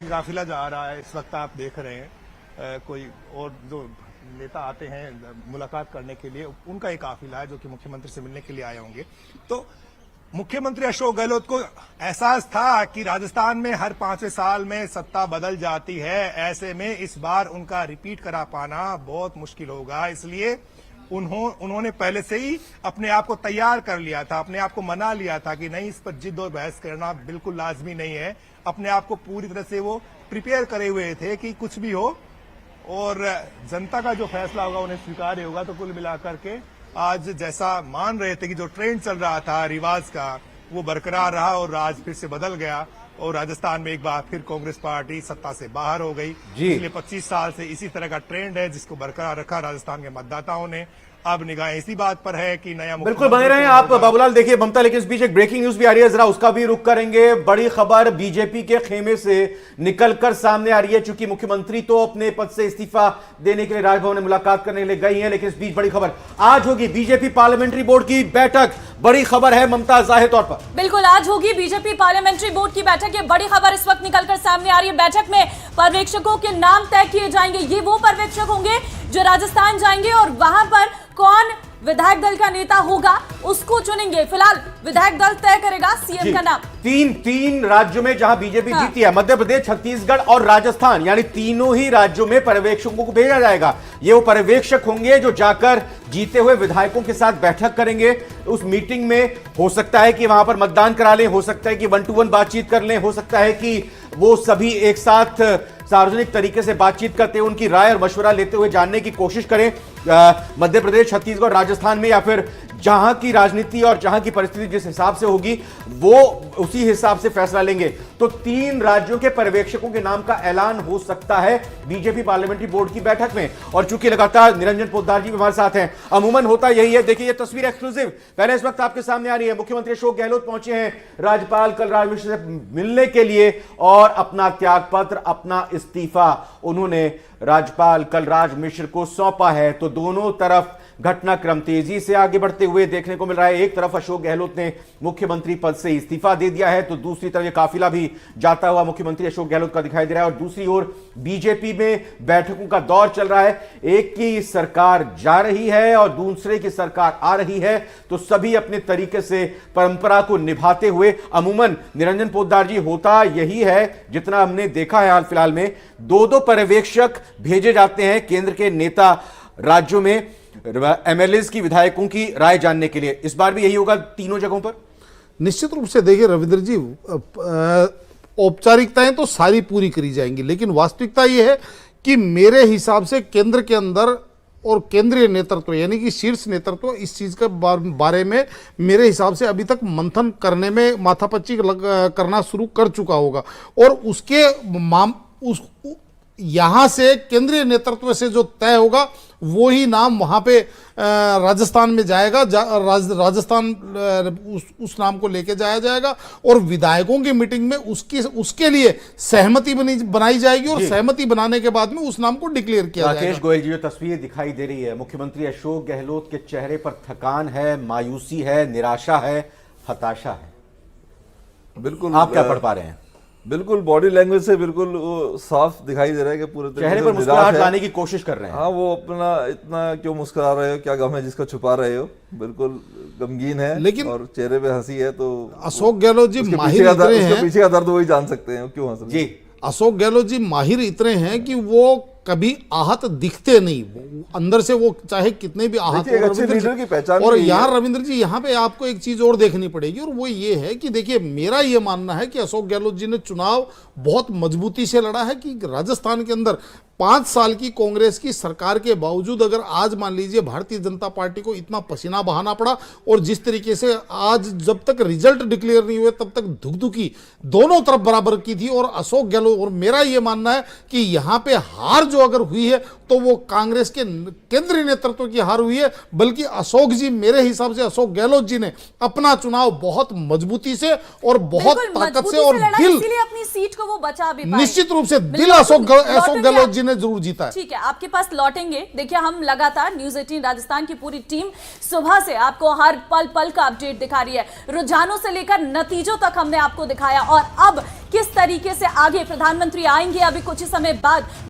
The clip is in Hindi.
काफिला जा रहा है। इस वक्त आप देख रहे हैं कोई और जो नेता आते हैं मुलाकात करने के लिए, उनका एक काफिला है जो कि मुख्यमंत्री से मिलने के लिए आए होंगे। तो मुख्यमंत्री अशोक गहलोत को एहसास था कि राजस्थान में हर 5वें साल में सत्ता बदल जाती है, ऐसे में इस बार उनका रिपीट करा पाना बहुत मुश्किल होगा। इसलिए उन्होंने पहले से ही अपने आप को तैयार कर लिया था, अपने आप को मना लिया था कि नहीं, इस पर जिद और बहस करना बिल्कुल लाजमी नहीं है। अपने आप को पूरी तरह से वो प्रिपेयर करे हुए थे कि कुछ भी हो और जनता का जो फैसला होगा उन्हें स्वीकार्य होगा। तो कुल मिलाकर के आज जैसा मान रहे थे कि जो ट्रेंड चल रहा था रिवाज का, वो बरकरार रहा और राज फिर से बदल गया और राजस्थान में एक बार फिर कांग्रेस पार्टी सत्ता से बाहर हो गई। पिछले 25 साल से इसी तरह का ट्रेंड है जिसको बरकरार रखा राजस्थान के मतदाताओं ने। अब निगाहें इसी बात पर है कि नया बिल्कुल बने रहे आप बाबूलाल। देखिए ममता, लेकिन इस बीच एक ब्रेकिंग न्यूज भी आ रही है, जरा उसका भी रुख करेंगे। बड़ी खबर बीजेपी के खेमे से निकलकर सामने आ रही है। चूंकि मुख्यमंत्री तो अपने पद से इस्तीफा देने के लिए राजभवन में मुलाकात करने के लिए गई हैं, लेकिन इस बीच बड़ी खबर आज होगी बीजेपी पार्लियामेंट्री बोर्ड की बैठक। बड़ी खबर है ममता, जाहिर तौर पर बिल्कुल आज होगी बीजेपी पार्लियामेंट्री बोर्ड की बैठक। ये बड़ी खबर इस वक्त निकलकर सामने आ रही है। बैठक में पर्यवेक्षकों के नाम तय किए जाएंगे। ये वो पर्यवेक्षक होंगे जो राजस्थान जाएंगे और वहां पर कौन विधायक दल का नेता होगा उसको चुनेंगे। फिलहाल विधायक दल तय करेगा सीएम का नाम। तीन राज्यों में जहां बीजेपी जीती है, मध्य प्रदेश, छत्तीसगढ़ और राजस्थान, यानी तीनों ही राज्यों में पर्यवेक्षकों को भेजा जाएगा। ये वो पर्यवेक्षक होंगे जो जाकर जीते हुए विधायकों के साथ बैठक करेंगे। उस मीटिंग में हो सकता है कि वहां पर मतदान करा लें, हो सकता है कि 1-to-1 बातचीत कर लें, हो सकता है कि वो सभी एक साथ सार्वजनिक तरीके से बातचीत करते हुए उनकी राय और मशवरा लेते हुए जानने की कोशिश करें मध्य प्रदेश, छत्तीसगढ़, राजस्थान में, या फिर जहां की राजनीति और जहां की परिस्थिति जिस हिसाब से होगी वो उसी हिसाब से फैसला लेंगे। तो 3 राज्यों के पर्यवेक्षकों के नाम का ऐलान हो सकता है बीजेपी पार्लियामेंट्री बोर्ड की बैठक में। और चूंकि लगातार निरंजन पोद्दार जी हमारे साथ हैं, अमूमन होता यही है। देखिए ये तस्वीर एक्सक्लूसिव पहले इस वक्त आपके सामने आ रही है। मुख्यमंत्री अशोक गहलोत पहुंचे हैं राज्यपाल कलराज मिश्र से मिलने के लिए और अपना त्यागपत्र, अपना इस्तीफा उन्होंने राज्यपाल कलराज मिश्र को सौंपा है। तो दोनों तरफ घटनाक्रम तेजी से आगे बढ़ते हुए देखने को मिल रहा है। एक तरफ अशोक गहलोत ने मुख्यमंत्री पद से इस्तीफा दे दिया है, तो दूसरी तरफ ये काफिला भी जाता हुआ मुख्यमंत्री अशोक गहलोत का दिखाई दे रहा है। और दूसरी ओर बीजेपी में बैठकों का दौर चल रहा है। एक की सरकार जा रही है और दूसरे की सरकार आ रही है, तो सभी अपने तरीके से परंपरा को निभाते हुए, अमूमन निरंजन पोद्दार जी होता यही है, जितना हमने देखा है हाल फिलहाल में 2-2 पर्यवेक्षक भेजे जाते हैं केंद्र के नेता राज्यों में एमएलएस की, विधायकों की राय जानने के लिए। इस बार भी यही होगा तीनों जगहों पर। निश्चित रूप से देखिए रविंद्र जी, औपचारिकताएं तो सारी पूरी करी जाएंगी, लेकिन वास्तविकता यह है कि मेरे हिसाब से केंद्र के अंदर और केंद्रीय नेतृत्व यानी कि शीर्ष नेतृत्व इस चीज के बारे में मेरे हिसाब से अभी तक मंथन करने में माथापच्ची करना शुरू कर चुका होगा। और उसके यहां से केंद्रीय नेतृत्व से जो तय होगा वो ही नाम वहां पे राजस्थान में जाएगा। राजस्थान उस नाम को लेके जाया जाएगा और विधायकों की मीटिंग में उसके लिए सहमति बनाई जाएगी और सहमति बनाने के बाद में उस नाम को डिक्लेयर किया जाएगा। राकेश गोयल जी, जो तस्वीर दिखाई दे रही है, मुख्यमंत्री अशोक गहलोत के चेहरे पर थकान है, मायूसी है, निराशा है, हताशा है। बिल्कुल आप क्या पढ़ पा रहे हैं? बिल्कुल बॉडी लैंग्वेज से बिल्कुल वो साफ दिखाई दे रहा है कि पूरे चेहरे पर मुस्कुराहट लाने की कोशिश कर रहे हैं। हाँ, वो अपना इतना क्यों मुस्कुरा रहे हो, क्या गम है जिसको छुपा रहे हो, बिल्कुल गमगीन है, लेकिन और चेहरे पे हंसी है। तो अशोक गहलोत जी माहिर इतने हैं, पीछे का दर्द वही जान सकते हैं क्यों हंस रहे हैं। जी, अशोक गहलोत जी माहिर इतने हैं कि वो कभी आहत दिखते नहीं, अंदर से वो चाहे कितने भी आहत हो, अच्छे लीडर की पहचान। और यहाँ रविंद्र जी, यहाँ पे आपको एक चीज और देखनी पड़ेगी और वो ये है कि देखिए मेरा ये मानना है कि अशोक गहलोत जी ने चुनाव बहुत मजबूती से लड़ा है कि राजस्थान के अंदर 5 साल की कांग्रेस की सरकार के बावजूद अगर आज मान लीजिए भारतीय जनता पार्टी को इतना पसीना बहाना पड़ा और जिस तरीके से आज जब तक रिजल्ट डिक्लेयर नहीं हुए तब तक धुकधुकी दोनों तरफ बराबर की थी। और अशोक गहलोत, और मेरा यह मानना है कि यहाँ पे हार जो अगर हुई है तो वो कांग्रेस के केंद्रीय नेतृत्व की हार हुई है, बल्कि अशोक जी, मेरे हिसाब से अशोक गहलोत जी ने अपना चुनाव बहुत मजबूती से और बहुत ताकत से और दिल, अपनी सीट को वो बचा भी पाए। निश्चित रूप से दिल अशोक गहलोत जी ने जरूर जीता है। ठीक है, आपके पास लौटेंगे। देखिए, हम लगातार न्यूज़ 18 राजस्थान की पूरी टीम सुबह से आपको हर पल पल का अपडेट दिखा रही है, रुझानों से लेकर नतीजों तक हमने आपको दिखाया। और अब किस तरीके से आगे प्रधानमंत्री आएंगे अभी कुछ ही समय बाद,